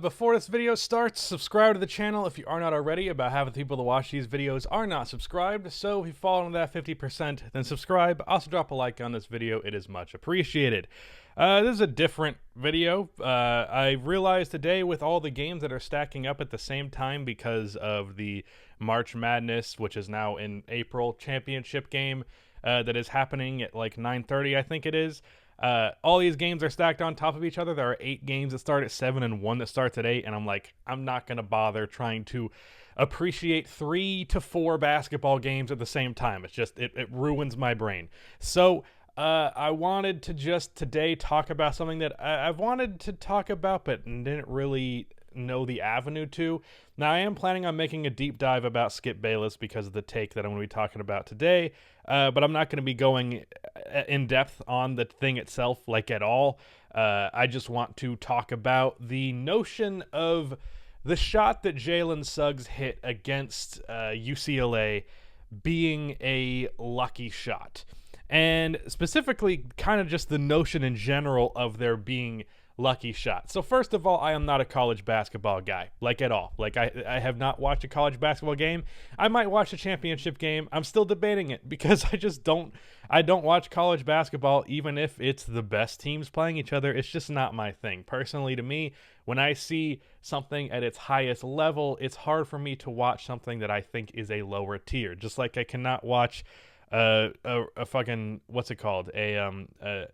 Before this video starts, subscribe to the channel if you are not already. About half of the people that watch these videos are not subscribed, so if you fall into that 50%, then subscribe. Also drop a like on this video, it is much appreciated. This is a different video. I realized today with all the games that are stacking up at the same time because of the March Madness, which is now in April, championship game that is happening at like 9:30, I think it is. All these games are stacked on top of each other. There are 8 games that start at 7 and 1 that starts at 8, and I'm like, I'm not going to bother trying to appreciate 3 to 4 basketball games at the same time. It's just, it ruins my brain. So, I wanted to just today talk about something that I've wanted to talk about, but didn't really know the avenue to. Now, I am planning on making a deep dive about Skip Bayless because of the take that I'm going to be talking about today, but I'm not going to be going in depth on the thing itself, like at all. I just want to talk about the notion of the shot that Jalen Suggs hit against UCLA being a lucky shot. And specifically, kind of just the notion in general of there being lucky shots. So first of all, I am not a college basketball guy, like at all. Like I have not watched a college basketball game. I might watch a championship game. I'm still debating it because I don't watch college basketball even if it's the best teams playing each other. It's just not my thing. Personally, to me, when I see something at its highest level, it's hard for me to watch something that I think is a lower tier. Just like I cannot watch a fucking, what's it called, the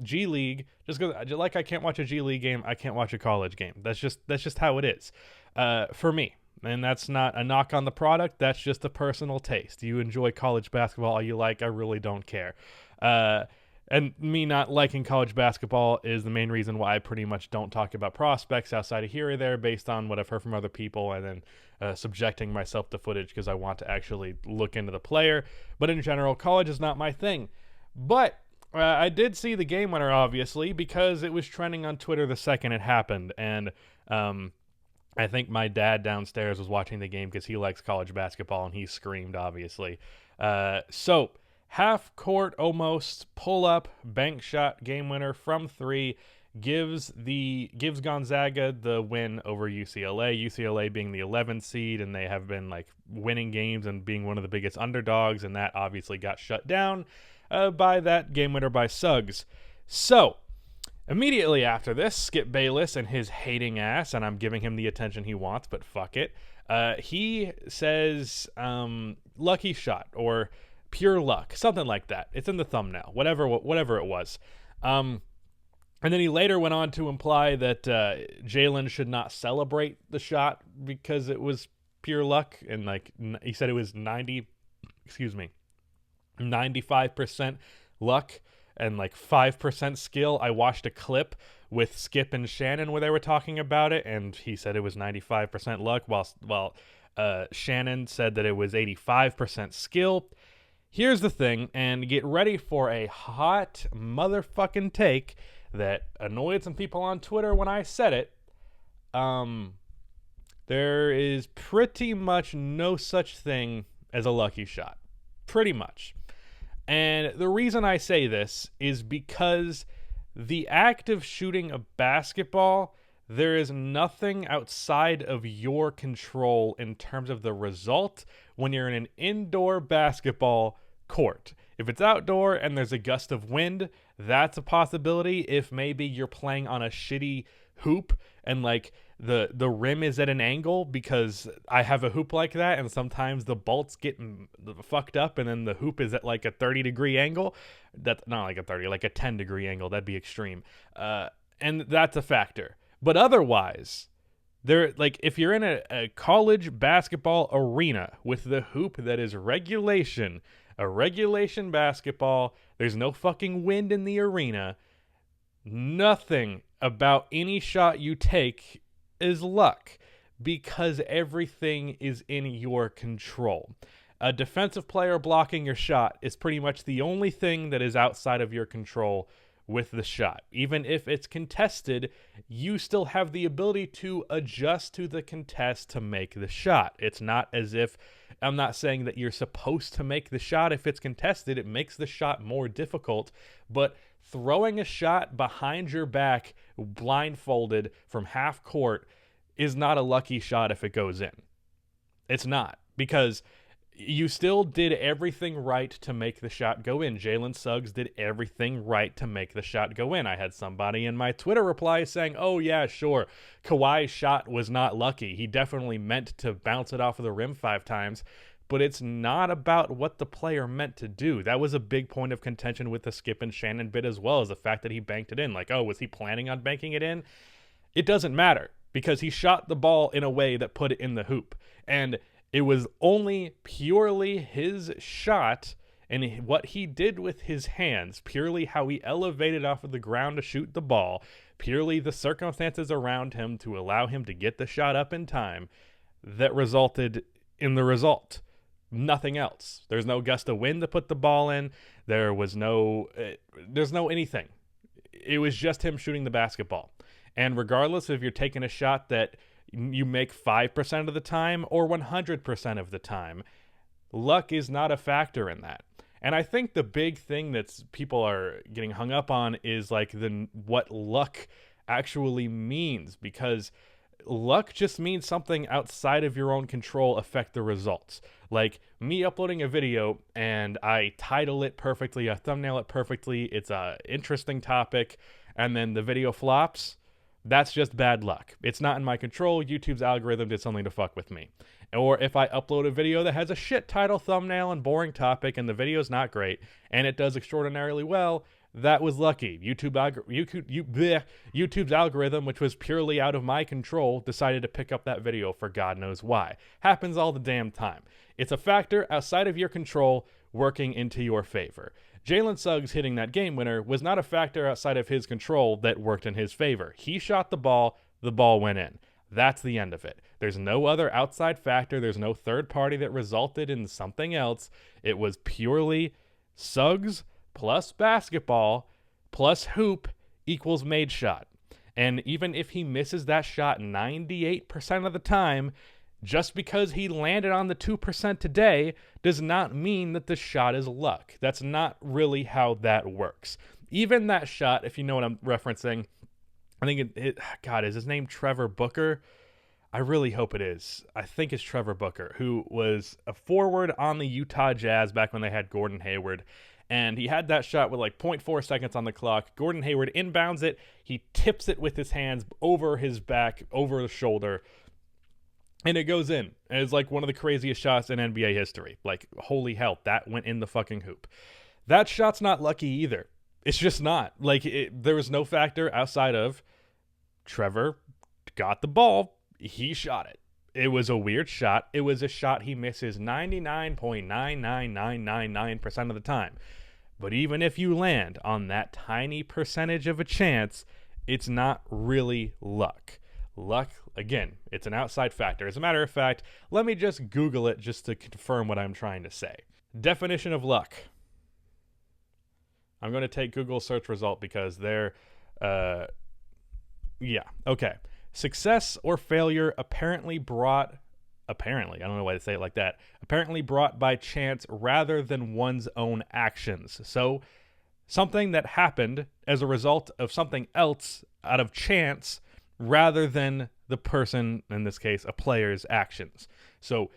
G League, just because, like, I can't watch a G League game, I can't watch a college game. That's just how it is for me. And that's not a knock on the product, that's just a personal taste. You enjoy college basketball all you like, I really don't care. And me not liking college basketball is the main reason why I pretty much don't talk about prospects outside of here or there based on what I've heard from other people, and then subjecting myself to footage because I want to actually look into the player. But in general, college is not my thing. But I did see the game winner, obviously, because it was trending on Twitter the second it happened. And I think my dad downstairs was watching the game because he likes college basketball, and he screamed, obviously. So half court almost pull up bank shot game winner from 3 gives Gonzaga the win over UCLA. UCLA being the 11th seed, and they have been like winning games and being one of the biggest underdogs, and that obviously got shut down by that game winner by Suggs. So immediately after this, Skip Bayless and his hating ass, and I'm giving him the attention he wants, but fuck it. He says lucky shot or pure luck, something like that. It's in the thumbnail, whatever it was. And then he later went on to imply that Jalen should not celebrate the shot because it was pure luck, and like he said it was 95% luck and like 5% skill. I watched a clip with Skip and Shannon where they were talking about it, and he said it was 95% luck, while Shannon said that it was 85% skill. Here's the thing, and get ready for a hot motherfucking take that annoyed some people on Twitter when I said it. There is pretty much no such thing as a lucky shot. Pretty much. And the reason I say this is because the act of shooting a basketball, there is nothing outside of your control in terms of the result when you're in an indoor basketball court. If it's outdoor and there's a gust of wind, that's a possibility. If maybe you're playing on a shitty hoop and like the rim is at an angle, because I have a hoop like that, and sometimes the bolts get fucked up and then the hoop is at like a 30-degree angle. That's not like a 30, like a 10-degree angle. That'd be extreme. And that's a factor. But otherwise, if you're in a college basketball arena with the hoop that is regulation, a regulation basketball, there's no fucking wind in the arena, nothing about any shot you take is luck, because everything is in your control. A defensive player blocking your shot is pretty much the only thing that is outside of your control with the shot. Even if it's contested, you still have the ability to adjust to the contest to make the shot. It's not as if, I'm not saying that you're supposed to make the shot if it's contested. It makes the shot more difficult, but Throwing a shot behind your back, blindfolded from half court, is not a lucky shot if it goes in. It's not, because you still did everything right to make the shot go in. Jalen Suggs did everything right to make the shot go in. I had somebody in my Twitter reply saying, oh yeah, sure, Kawhi's shot was not lucky. He definitely meant to bounce it off of the rim 5 times, but it's not about what the player meant to do. That was a big point of contention with the Skip and Shannon bit, as well as the fact that he banked it in. Like, oh, was he planning on banking it in? It doesn't matter, because he shot the ball in a way that put it in the hoop. And it was only purely his shot and what he did with his hands, purely how he elevated off of the ground to shoot the ball, purely the circumstances around him to allow him to get the shot up in time, that resulted in the result. Nothing else. There's no gust of wind to put the ball in. There's no anything. It was just him shooting the basketball. And regardless if you're taking a shot that you make 5% of the time or 100% of the time, luck is not a factor in that. And I think the big thing that people are getting hung up on is like what luck actually means, because luck just means something outside of your own control affect the results. Like me uploading a video and I title it perfectly, I thumbnail it perfectly, it's a interesting topic, and then the video flops. That's just bad luck. It's not in my control. YouTube's algorithm did something to fuck with me. Or if I upload a video that has a shit title, thumbnail, and boring topic, and the video's not great, and it does extraordinarily well, that was lucky. YouTube's algorithm, which was purely out of my control, decided to pick up that video for God knows why. Happens all the damn time. It's a factor outside of your control working into your favor. Jalen Suggs hitting that game winner was not a factor outside of his control that worked in his favor. He shot the ball went in. That's the end of it. There's no other outside factor. There's no third party that resulted in something else. It was purely Suggs plus basketball plus hoop equals made shot. And even if he misses that shot 98% of the time, just because he landed on the 2% today does not mean that the shot is luck. That's not really how that works. Even that shot, if you know what I'm referencing, I think God, is his name Trevor Booker? I really hope it is. I think it's Trevor Booker, who was a forward on the Utah Jazz back when they had Gordon Hayward. And he had that shot with like 0.4 seconds on the clock. Gordon Hayward inbounds it. He tips it with his hands over his back, over the shoulder. And it goes in. And it's like one of the craziest shots in NBA history. Like, holy hell, that went in the fucking hoop. That shot's not lucky either. It's just not. Like, there was no factor outside of Trevor got the ball. He shot it. It was a weird shot. It was a shot he misses 99.99999% of the time. But even if you land on that tiny percentage of a chance, it's not really luck. Luck, again, it's an outside factor. As a matter of fact, let me just Google it just to confirm what I'm trying to say. Definition of luck. I'm going to take Google's search result because they're, okay. Success or failure apparently, I don't know why they say it like that, apparently brought by chance rather than one's own actions. So, something that happened as a result of something else out of chance rather than the person, in this case, a player's actions. So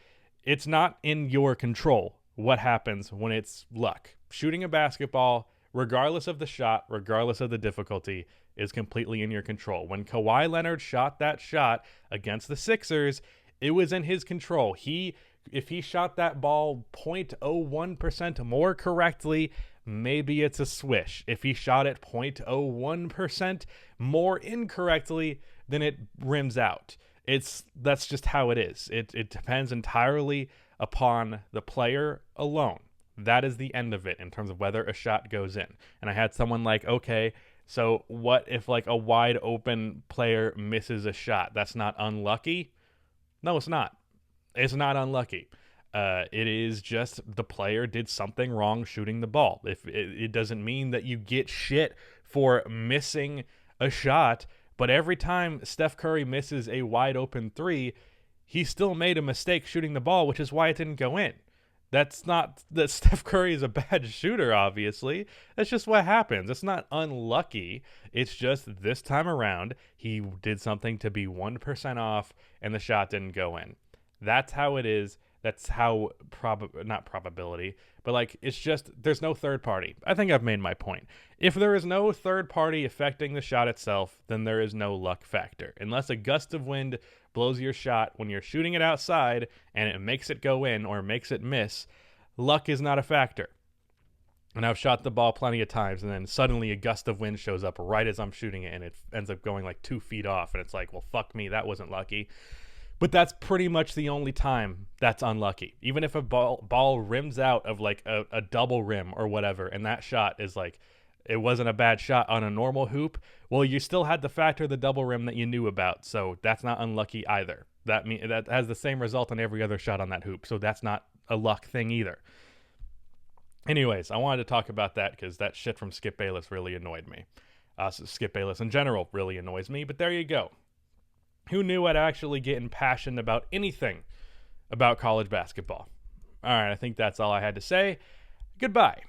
it's not in your control what happens when it's luck. Shooting a basketball, regardless of the shot, regardless of the difficulty, is completely in your control. When Kawhi Leonard shot that shot against the Sixers, it was in his control. If he shot that ball 0.01% more correctly, maybe it's a swish. If he shot it 0.01% more incorrectly, then it rims out. That's just how it is. It depends entirely upon the player alone. That is the end of it in terms of whether a shot goes in. And I had someone like, okay, so what if like a wide open player misses a shot? That's not unlucky? No, it's not. It's not unlucky. It is just the player did something wrong shooting the ball. If it doesn't mean that you get shit for missing a shot, but every time Steph Curry misses a wide open three, he still made a mistake shooting the ball, which is why it didn't go in. That's not that Steph Curry is a bad shooter, obviously. That's just what happens. It's not unlucky. It's just this time around, he did something to be 1% off and the shot didn't go in. That's how it is. That's how not probability, but like it's just there's no third party. I think I've made my point. If there is no third party affecting the shot itself, then there is no luck factor. Unless a gust of wind blows your shot when you're shooting it outside and it makes it go in or makes it miss, luck is not a factor. And I've shot the ball plenty of times, and then suddenly a gust of wind shows up right as I'm shooting it, and it ends up going like 2 feet off, and it's like, well, fuck me, that wasn't lucky. But that's pretty much the only time that's unlucky. Even if a ball rims out of like a double rim or whatever, and that shot is like, it wasn't a bad shot on a normal hoop, well, you still had to factor the double rim that you knew about, so that's not unlucky either. That has the same result on every other shot on that hoop, so that's not a luck thing either. Anyways, I wanted to talk about that because that shit from Skip Bayless really annoyed me. So Skip Bayless in general really annoys me, but there you go. Who knew I'd actually get impassioned about anything about college basketball? All right, I think that's all I had to say. Goodbye.